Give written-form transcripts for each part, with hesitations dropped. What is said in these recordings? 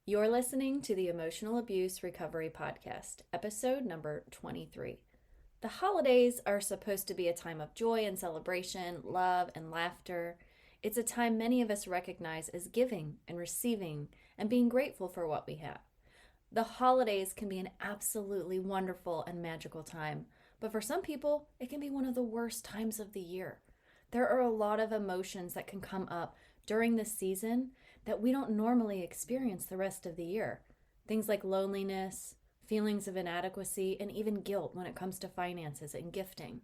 You're listening to the Emotional Abuse Recovery Podcast, episode number 23. The holidays are supposed to be a time of joy and celebration, love and laughter. It's a time many of us recognize as giving and receiving and being grateful for what we have. The holidays can be an absolutely wonderful and magical time, but for some people, it can be one of the worst times of the year. There are a lot of emotions that can come up during this season that we don't normally experience the rest of the year. Things like loneliness, feelings of inadequacy, and even guilt when it comes to finances and gifting.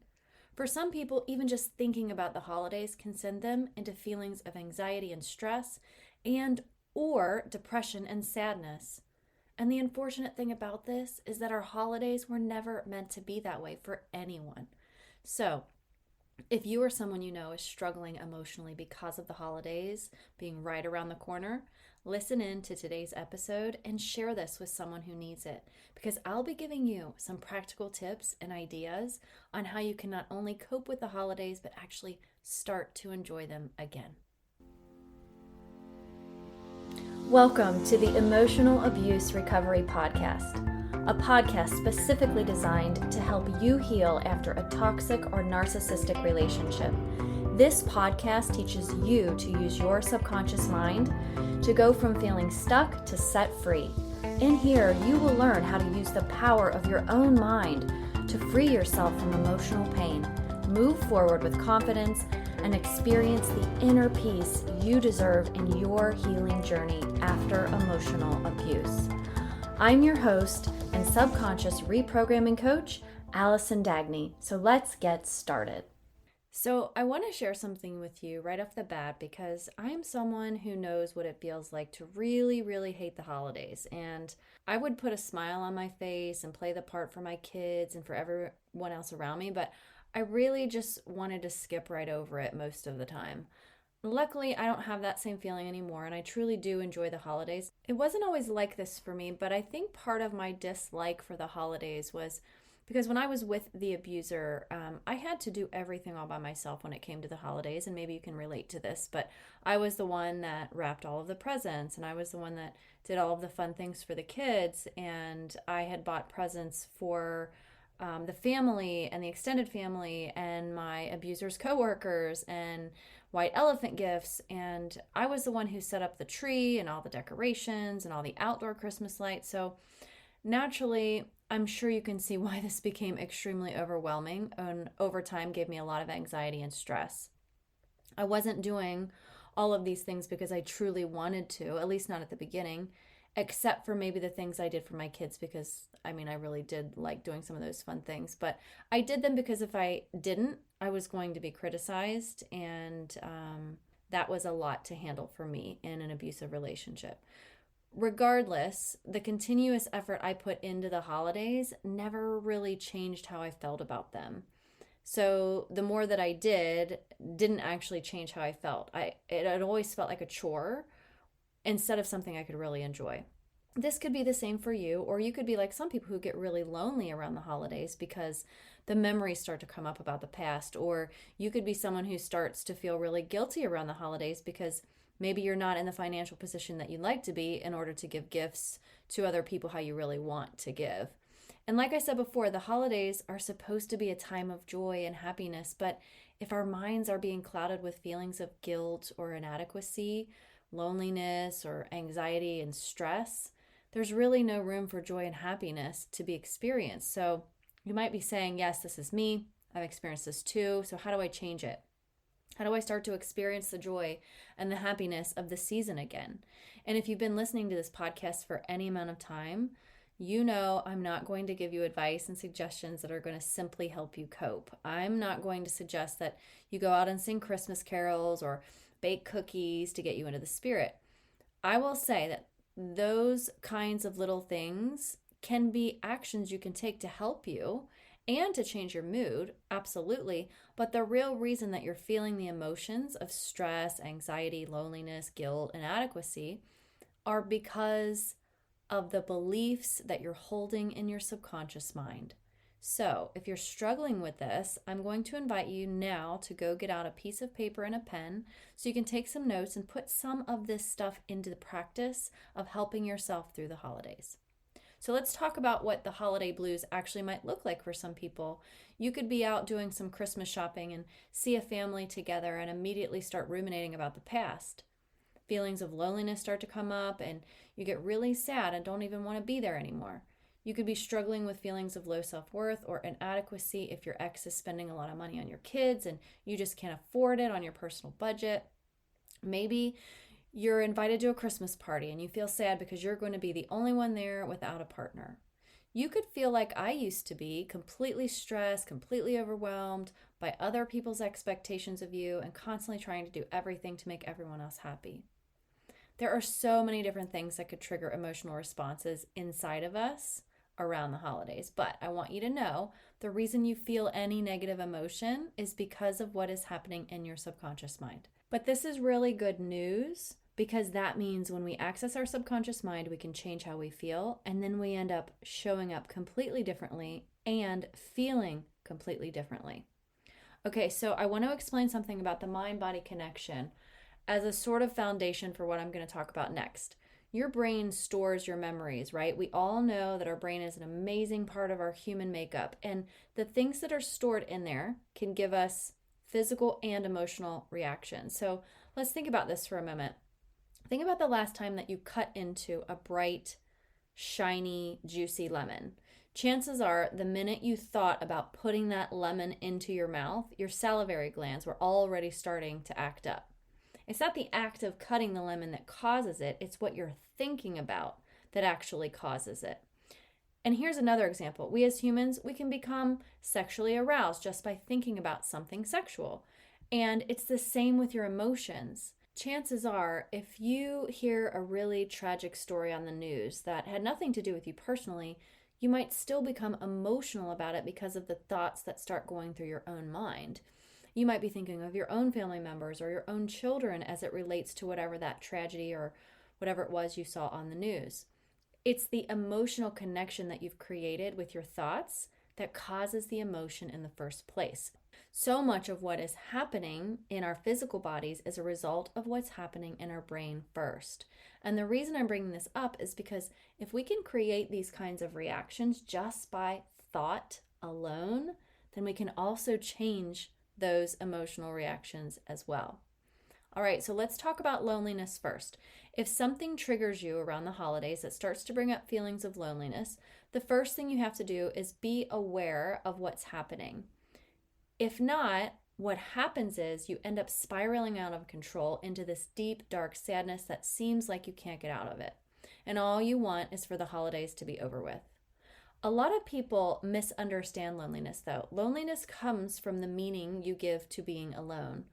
For some people, even just thinking about the holidays can send them into feelings of anxiety and stress and or depression and sadness. And the unfortunate thing about this is that our holidays were never meant to be that way for anyone. So, if you or someone you know is struggling emotionally because of the holidays being right around the corner, listen in to today's episode and share this with someone who needs it, because I'll be giving you some practical tips and ideas on how you can not only cope with the holidays, but actually start to enjoy them again. Welcome to the Emotional Abuse Recovery Podcast, a podcast specifically designed to help you heal after a toxic or narcissistic relationship. This podcast teaches you to use your subconscious mind to go from feeling stuck to set free. In here, you will learn how to use the power of your own mind to free yourself from emotional pain, move forward with confidence, and experience the inner peace you deserve in your healing journey after emotional abuse. I'm your host and subconscious reprogramming coach, Allison Dagny. So let's get started. So I want to share something with you right off the bat because I'm someone who knows what it feels like to really, really hate the holidays. And I would put a smile on my face and play the part for my kids and for everyone else around me, but I really just wanted to skip right over it most of the time. Luckily, I don't have that same feeling anymore, and I truly do enjoy the holidays. It wasn't always like this for me, but I think part of my dislike for the holidays was because when I was with the abuser, I had to do everything all by myself when it came to the holidays, and maybe you can relate to this, but I was the one that wrapped all of the presents, and I was the one that did all of the fun things for the kids, and I had bought presents for the family and the extended family and my abuser's coworkers and white elephant gifts. And I was the one who set up the tree and all the decorations and all the outdoor Christmas lights. So naturally, I'm sure you can see why this became extremely overwhelming and over time gave me a lot of anxiety and stress. I wasn't doing all of these things because I truly wanted to, at least not at the beginning, except for maybe the things I did for my kids because I really did like doing some of those fun things, but I did them because if I didn't, I was going to be criticized, and that was a lot to handle for me in an abusive relationship. Regardless, the continuous effort I put into the holidays never really changed how I felt about them. So the more that I didn't actually change how I felt. It had always felt like a chore instead of something I could really enjoy. This could be the same for you, or you could be like some people who get really lonely around the holidays because the memories start to come up about the past, or you could be someone who starts to feel really guilty around the holidays because maybe you're not in the financial position that you'd like to be in order to give gifts to other people how you really want to give. And like I said before, the holidays are supposed to be a time of joy and happiness, but if our minds are being clouded with feelings of guilt or inadequacy, loneliness or anxiety and stress, there's really no room for joy and happiness to be experienced. So you might be saying, yes, this is me. I've experienced this too. So how do I change it? How do I start to experience the joy and the happiness of the season again? And if you've been listening to this podcast for any amount of time, you know I'm not going to give you advice and suggestions that are going to simply help you cope. I'm not going to suggest that you go out and sing Christmas carols or bake cookies to get you into the spirit. I will say that those kinds of little things can be actions you can take to help you and to change your mood, absolutely. But the real reason that you're feeling the emotions of stress, anxiety, loneliness, guilt, inadequacy are because of the beliefs that you're holding in your subconscious mind. So if you're struggling with this, I'm going to invite you now to go get out a piece of paper and a pen so you can take some notes and put some of this stuff into the practice of helping yourself through the holidays. So let's talk about what the holiday blues actually might look like for some people. You could be out doing some Christmas shopping and see a family together and immediately start ruminating about the past. Feelings of loneliness start to come up and you get really sad and don't even want to be there anymore. You could be struggling with feelings of low self-worth or inadequacy if your ex is spending a lot of money on your kids and you just can't afford it on your personal budget. Maybe you're invited to a Christmas party and you feel sad because you're going to be the only one there without a partner. You could feel like I used to be, completely stressed, completely overwhelmed by other people's expectations of you and constantly trying to do everything to make everyone else happy. There are so many different things that could trigger emotional responses inside of us around the holidays. But I want you to know the reason you feel any negative emotion is because of what is happening in your subconscious mind. But this is really good news because that means when we access our subconscious mind, we can change how we feel, and then we end up showing up completely differently and feeling completely differently. Okay, so I want to explain something about the mind-body connection as a sort of foundation for what I'm going to talk about next. Your brain stores your memories, right? We all know that our brain is an amazing part of our human makeup, and the things that are stored in there can give us physical and emotional reactions. So let's think about this for a moment. Think about the last time that you cut into a bright, shiny, juicy lemon. Chances are the minute you thought about putting that lemon into your mouth, your salivary glands were already starting to act up. It's not the act of cutting the lemon that causes it, it's what you're thinking about that actually causes it. And here's another example. We as humans, we can become sexually aroused just by thinking about something sexual. And it's the same with your emotions. Chances are, if you hear a really tragic story on the news that had nothing to do with you personally, you might still become emotional about it because of the thoughts that start going through your own mind. You might be thinking of your own family members or your own children as it relates to whatever that tragedy or whatever it was you saw on the news. It's the emotional connection that you've created with your thoughts that causes the emotion in the first place. So much of what is happening in our physical bodies is a result of what's happening in our brain first. And the reason I'm bringing this up is because if we can create these kinds of reactions just by thought alone, then we can also change those emotional reactions as well. All right, so let's talk about loneliness first. If something triggers you around the holidays that starts to bring up feelings of loneliness, the first thing you have to do is be aware of what's happening. If not, what happens is you end up spiraling out of control into this deep, dark sadness that seems like you can't get out of it. And all you want is for the holidays to be over with. A lot of people misunderstand loneliness, though. Loneliness comes from the meaning you give to being alone,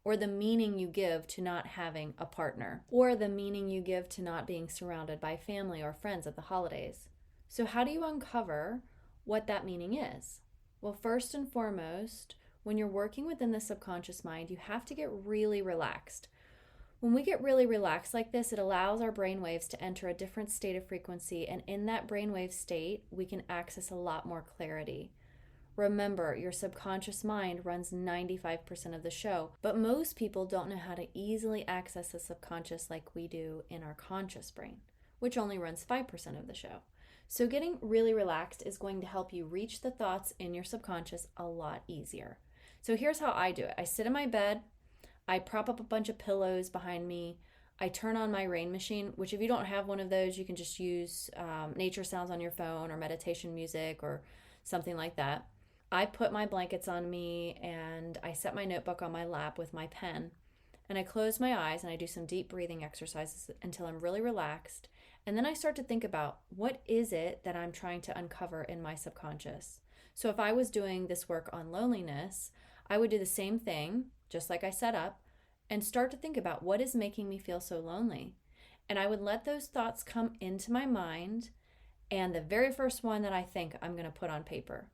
or the meaning you give to not having a partner, or the meaning you give to not being surrounded by family or friends at the holidays. So how do you uncover what that meaning is? Well, first and foremost, when you're working within the subconscious mind, you have to get really relaxed. When we get really relaxed like this, it allows our brain waves to enter a different state of frequency, and in that brainwave state, we can access a lot more clarity. Remember, your subconscious mind runs 95% of the show, but most people don't know how to easily access the subconscious like we do in our conscious brain, which only runs 5% of the show. So getting really relaxed is going to help you reach the thoughts in your subconscious a lot easier. So here's how I do it. I sit in my bed, I prop up a bunch of pillows behind me. I turn on my rain machine, which if you don't have one of those, you can just use nature sounds on your phone or meditation music or something like that. I put my blankets on me and I set my notebook on my lap with my pen. And I close my eyes and I do some deep breathing exercises until I'm really relaxed. And then I start to think about what is it that I'm trying to uncover in my subconscious. So if I was doing this work on loneliness, I would do the same thing, just like I set up, and start to think about what is making me feel so lonely. And I would let those thoughts come into my mind, and the very first one that I think I'm going to put on paper.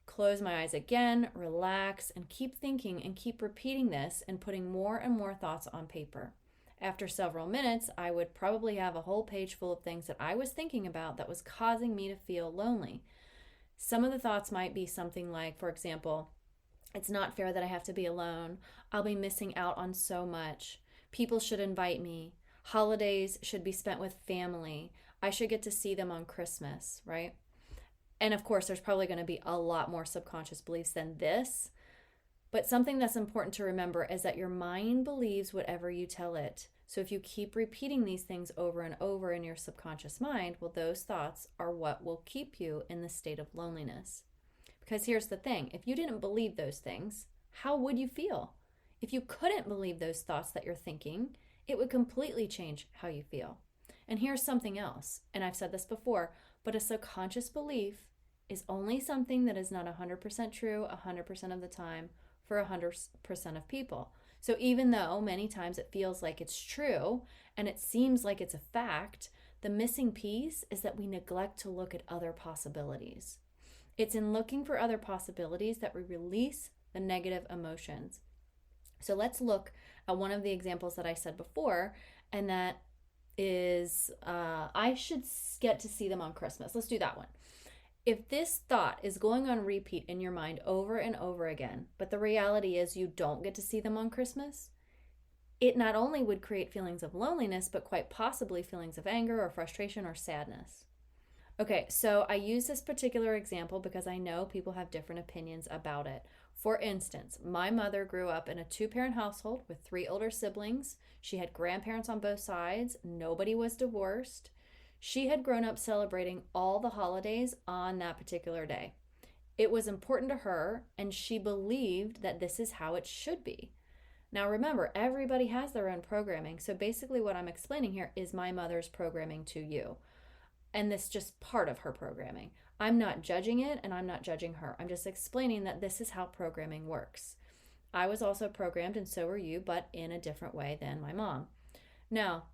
Close my eyes again, relax, and keep thinking and keep repeating this and putting more and more thoughts on paper. After several minutes, I would probably have a whole page full of things that I was thinking about that was causing me to feel lonely. Some of the thoughts might be something like, for example, it's not fair that I have to be alone. I'll be missing out on so much. People should invite me. Holidays should be spent with family. I should get to see them on Christmas, right? And of course, there's probably going to be a lot more subconscious beliefs than this. But something that's important to remember is that your mind believes whatever you tell it. So if you keep repeating these things over and over in your subconscious mind, well, those thoughts are what will keep you in the state of loneliness. Because here's the thing, if you didn't believe those things, how would you feel? If you couldn't believe those thoughts that you're thinking, it would completely change how you feel. And here's something else, and I've said this before, but a subconscious belief is only something that is not 100% true 100% of the time for 100% of people. So even though many times it feels like it's true and it seems like it's a fact, the missing piece is that we neglect to look at other possibilities. It's in looking for other possibilities that we release the negative emotions. So let's look at one of the examples that I said before, and that is I should get to see them on Christmas. Let's do that one. If this thought is going on repeat in your mind over and over again, but the reality is you don't get to see them on Christmas, it not only would create feelings of loneliness, but quite possibly feelings of anger or frustration or sadness. Okay, so I use this particular example because I know people have different opinions about it. For instance, my mother grew up in a 2-parent household with 3 older siblings. She had grandparents on both sides. Nobody was divorced. She had grown up celebrating all the holidays on that particular day. It was important to her, and she believed that this is how it should be. Now remember, everybody has their own programming, so basically what I'm explaining here is my mother's programming to you. And this is just part of her programming. I'm not judging it, and I'm not judging her. I'm just explaining that this is how programming works. I was also programmed, and so were you, but in a different way than my mom. Now,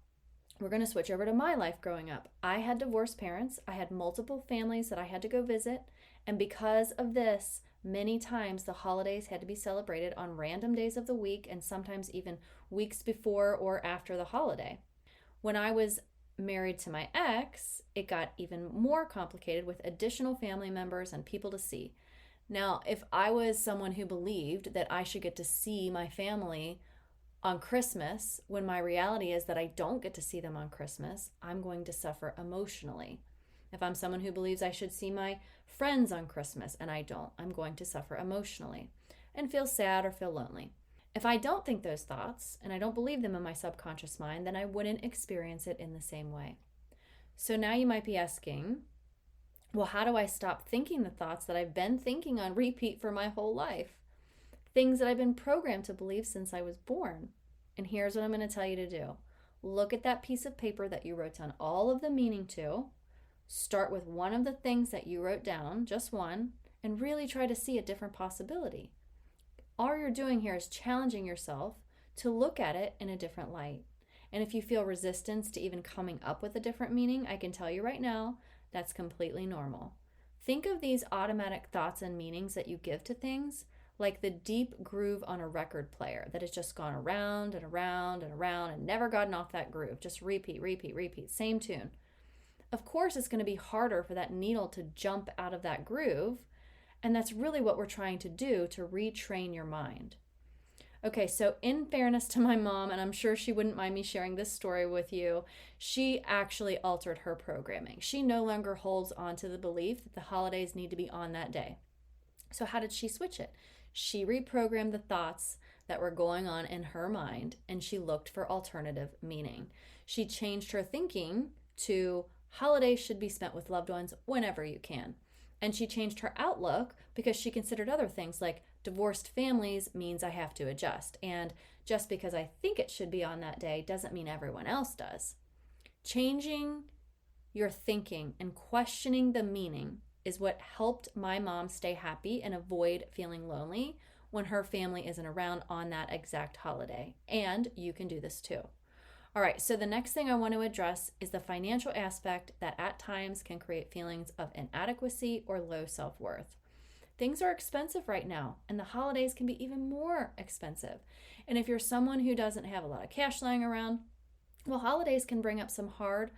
we're going to switch over to my life growing up. I had divorced parents. I had multiple families that I had to go visit. And because of this, many times the holidays had to be celebrated on random days of the week and sometimes even weeks before or after the holiday. When I was married to my ex, it got even more complicated with additional family members and people to see. Now, if I was someone who believed that I should get to see my family on Christmas, when my reality is that I don't get to see them on Christmas, I'm going to suffer emotionally. If I'm someone who believes I should see my friends on Christmas and I don't, I'm going to suffer emotionally and feel sad or feel lonely. If I don't think those thoughts and I don't believe them in my subconscious mind, then I wouldn't experience it in the same way. So now you might be asking, well, how do I stop thinking the thoughts that I've been thinking on repeat for my whole life? Things that I've been programmed to believe since I was born. And here's what I'm going to tell you to do. Look at that piece of paper that you wrote down all of the meaning to. Start with one of the things that you wrote down, just one, and really try to see a different possibility. All you're doing here is challenging yourself to look at it in a different light. And if you feel resistance to even coming up with a different meaning, I can tell you right now, that's completely normal. Think of these automatic thoughts and meanings that you give to things like the deep groove on a record player that has just gone around and around and around and never gotten off that groove. Just repeat, repeat, repeat, same tune. Of course, it's going to be harder for that needle to jump out of that groove. And that's really what we're trying to do to retrain your mind. Okay, so in fairness to my mom, and I'm sure she wouldn't mind me sharing this story with you, she actually altered her programming. She no longer holds on to the belief that the holidays need to be on that day. So how did she switch it? She reprogrammed the thoughts that were going on in her mind, and she looked for alternative meaning. She changed her thinking to holidays should be spent with loved ones whenever you can. And she changed her outlook because she considered other things like divorced families means I have to adjust. And just because I think it should be on that day doesn't mean everyone else does. Changing your thinking and questioning the meaning is what helped my mom stay happy and avoid feeling lonely when her family isn't around on that exact holiday. And you can do this too. All right, so the next thing I want to address is the financial aspect that at times can create feelings of inadequacy or low self-worth. Things are expensive right now, and the holidays can be even more expensive. And if you're someone who doesn't have a lot of cash lying around, well, holidays can bring up some hard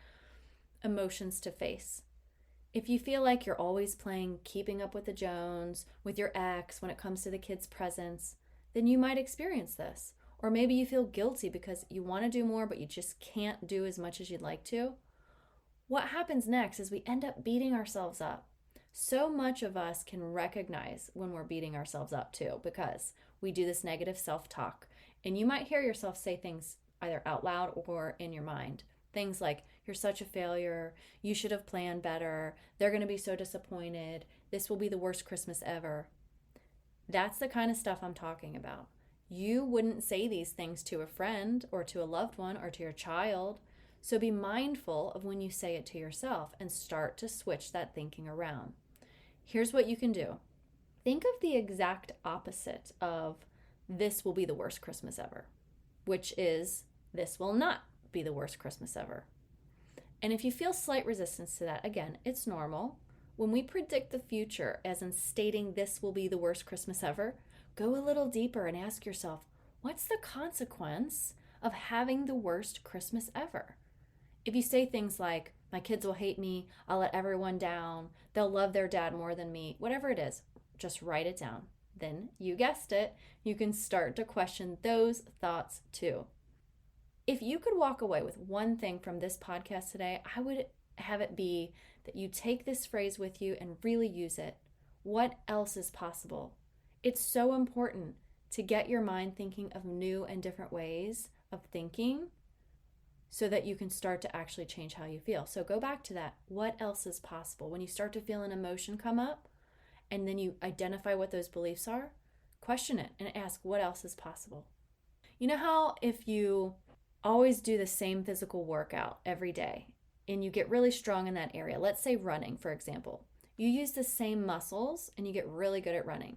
emotions to face. If you feel like you're always playing keeping up with the Jones with your ex when it comes to the kids' presents, then you might experience this. Or maybe you feel guilty because you want to do more, but you just can't do as much as you'd like to. What happens next is we end up beating ourselves up. So much of us can recognize when we're beating ourselves up too, because we do this negative self-talk. And you might hear yourself say things either out loud or in your mind. Things like, you're such a failure, you should have planned better, they're going to be so disappointed, this will be the worst Christmas ever. That's the kind of stuff I'm talking about. You wouldn't say these things to a friend or to a loved one or to your child. So be mindful of when you say it to yourself and start to switch that thinking around. Here's what you can do. Think of the exact opposite of this will be the worst Christmas ever, which is this will not be the worst Christmas ever. And if you feel slight resistance to that, again, it's normal. When we predict the future, as in stating this will be the worst Christmas ever, go a little deeper and ask yourself, what's the consequence of having the worst Christmas ever? If you say things like, my kids will hate me, I'll let everyone down, they'll love their dad more than me, whatever it is, just write it down. Then, you guessed it, you can start to question those thoughts too. If you could walk away with one thing from this podcast today, I would have it be that you take this phrase with you and really use it. What else is possible? It's so important to get your mind thinking of new and different ways of thinking so that you can start to actually change how you feel. So go back to that. What else is possible? When you start to feel an emotion come up and then you identify what those beliefs are, question it and ask what else is possible. You know how if you always do the same physical workout every day and you get really strong in that area, let's say running, for example, you use the same muscles and you get really good at running.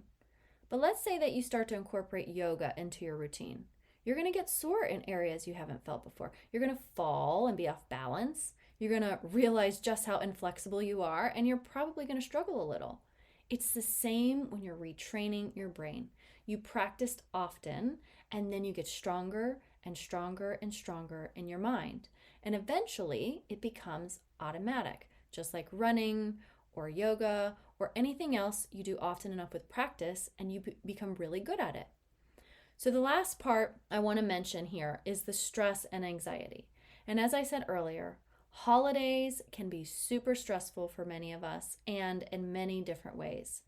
But let's say that you start to incorporate yoga into your routine. You're going to get sore in areas you haven't felt before. You're going to fall and be off balance. You're going to realize just how inflexible you are, and you're probably going to struggle a little. It's the same when you're retraining your brain. You practiced often, and then you get stronger and stronger and stronger in your mind. And eventually, it becomes automatic, just like running or yoga or anything else you do often enough with practice, and you become really good at it. So the last part I want to mention here is the stress and anxiety. And as I said earlier, holidays can be super stressful for many of us and in many different ways.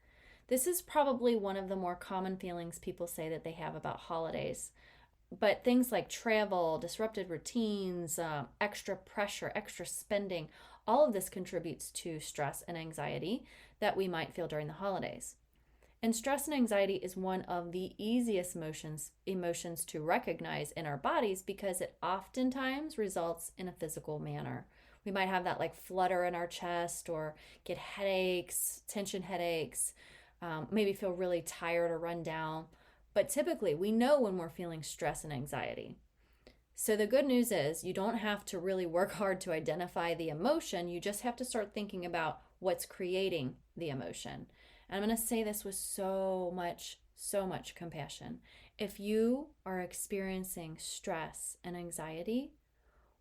This is probably one of the more common feelings people say that they have about holidays. But things like travel, disrupted routines, extra pressure, extra spending, all of this contributes to stress and anxiety that we might feel during the holidays. And stress and anxiety is one of the easiest emotions to recognize in our bodies because it oftentimes results in a physical manner. We might have that like flutter in our chest or get headaches, tension headaches, maybe feel really tired or run down. But typically we know when we're feeling stress and anxiety. So the good news is you don't have to really work hard to identify the emotion. You just have to start thinking about what's creating the emotion. And I'm going to say this with so much compassion. If you are experiencing stress and anxiety,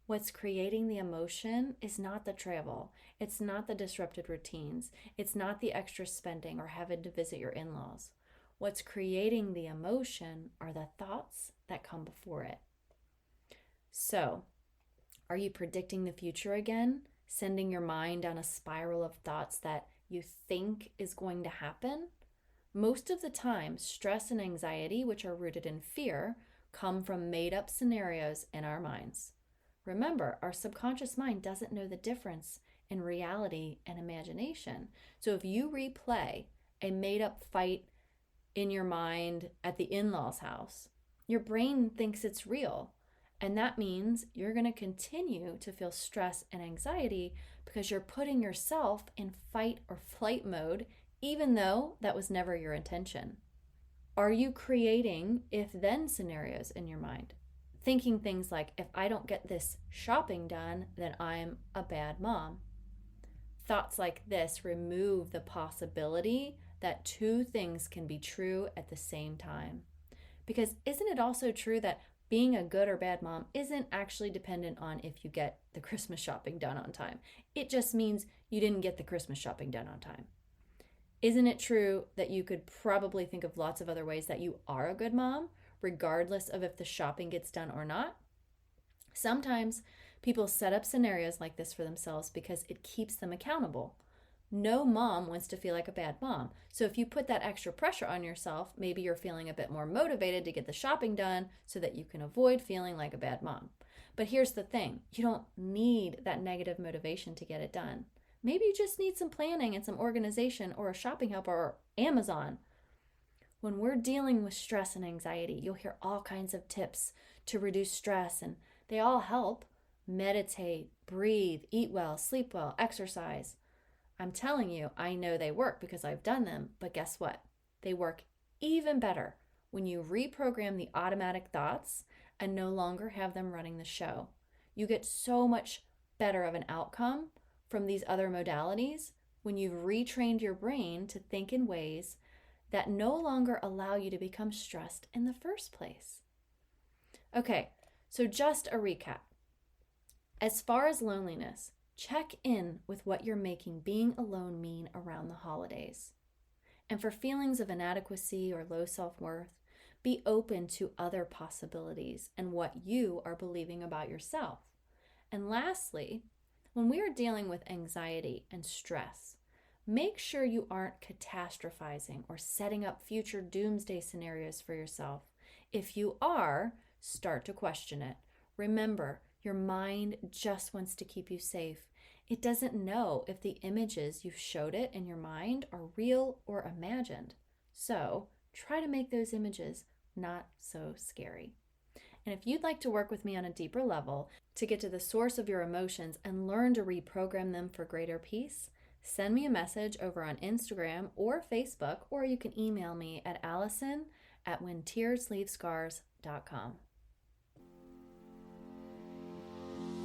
what's creating the emotion is not the travel. It's not the disrupted routines. It's not the extra spending or having to visit your in-laws. What's creating the emotion are the thoughts that come before it. So, are you predicting the future again? Sending your mind down a spiral of thoughts that you think is going to happen? Most of the time, stress and anxiety, which are rooted in fear, come from made-up scenarios in our minds. Remember, our subconscious mind doesn't know the difference in reality and imagination. So if you replay a made-up fight in your mind at the in-laws' house, your brain thinks it's real. And that means you're going to continue to feel stress and anxiety because you're putting yourself in fight or flight mode, even though that was never your intention. Are you creating if-then scenarios in your mind? Thinking things like, if I don't get this shopping done, then I'm a bad mom. Thoughts like this remove the possibility that two things can be true at the same time. Because isn't it also true that being a good or bad mom isn't actually dependent on if you get the Christmas shopping done on time. It just means you didn't get the Christmas shopping done on time. Isn't it true that you could probably think of lots of other ways that you are a good mom, regardless of if the shopping gets done or not? Sometimes people set up scenarios like this for themselves because it keeps them accountable. No mom wants to feel like a bad mom. So if you put that extra pressure on yourself, maybe you're feeling a bit more motivated to get the shopping done so that you can avoid feeling like a bad mom. But here's the thing, you don't need that negative motivation to get it done. Maybe you just need some planning and some organization or a shopping helper or Amazon. When we're dealing with stress and anxiety, you'll hear all kinds of tips to reduce stress, and they all help. Meditate, breathe, eat well, sleep well, exercise. I'm telling you, I know they work because I've done them, but guess what? They work even better when you reprogram the automatic thoughts and no longer have them running the show. You get so much better of an outcome from these other modalities when you've retrained your brain to think in ways that no longer allow you to become stressed in the first place. Okay, so just a recap. As far as loneliness, check in with what you're making being alone mean around the holidays. And for feelings of inadequacy or low self-worth, be open to other possibilities and what you are believing about yourself. And lastly, when we are dealing with anxiety and stress, make sure you aren't catastrophizing or setting up future doomsday scenarios for yourself. If you are, start to question it. Remember, your mind just wants to keep you safe. It doesn't know if the images you've showed it in your mind are real or imagined. So try to make those images not so scary. And if you'd like to work with me on a deeper level to get to the source of your emotions and learn to reprogram them for greater peace, send me a message over on Instagram or Facebook, or you can email me at allison@whentearsleavescars.com.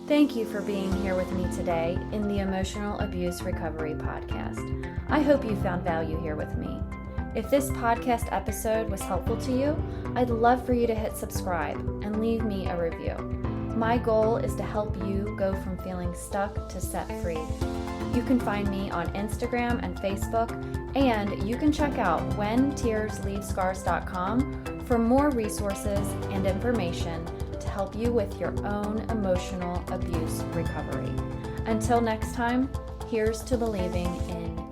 Thank you for being here with me today in the Emotional Abuse Recovery Podcast. I hope you found value here with me. If this podcast episode was helpful to you, I'd love for you to hit subscribe and leave me a review. My goal is to help you go from feeling stuck to set free. You can find me on Instagram and Facebook, and you can check out whentearsleavescars.com for more resources and information to help you with your own emotional abuse recovery. Until next time, here's to believing in